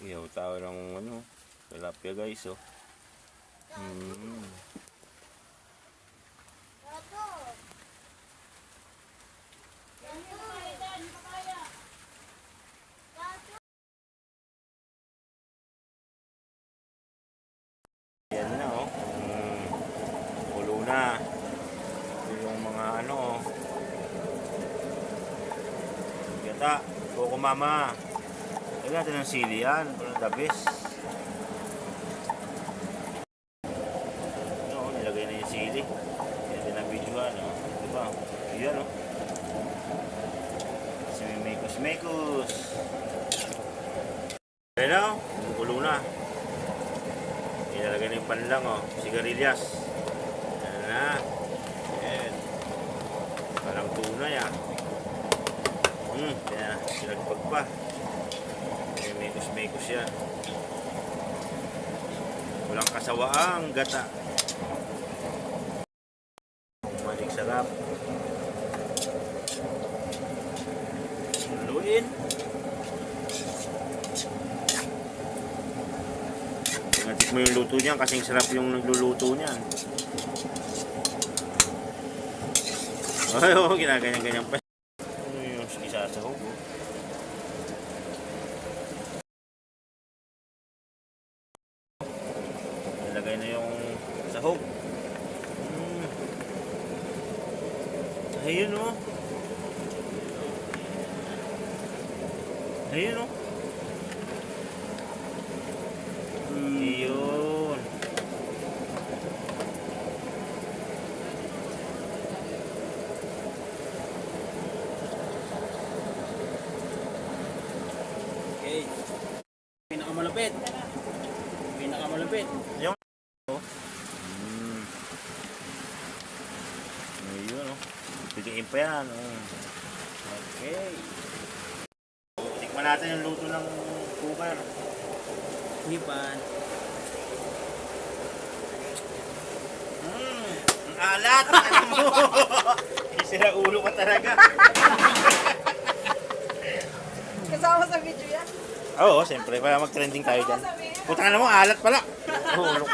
Iyaw tao ng ano, tilapia guys, oh. Yan na, oh. Ulo na. Ito yung mga ano, oh. Gata, Coco Mama. Lagyan natin ng sili yan, para the best. Ano, nilagay na yung sili. Yan din ang videoan, oh. Diba? Yan, oh. Si Mekos. Ayan na, oh. Ulo na. Ilalagay na yung panlang, oh. Sigarilyas. Ayan na. Ayan. Parang tunay, ah. Kaya sinagpag pa. May mekos yan. Walang kasawaang gata. Maling sarap. Luin. Tingnan mo yung luto niyan kasing sarap yung nagluluto niyan. Ay, oh, ginaganyan-ganyan pa. Isasahog, oh. Nilagay na yung sahog. Ayun, oh. Ayun, oh. Ayun. Okay. Pinakamalapit. Pinakamalapit. Yung ayun, oh. Pitiin pa yan, oh. Okay. Tikman natin yung luto ng cooker. Hipan. Ang alat! Isira ulo ka talaga. Kasama sa video yan? Oo, siyempre. Para mag-trending tayo dyan. Puta ka naman, alat pala. Ulo.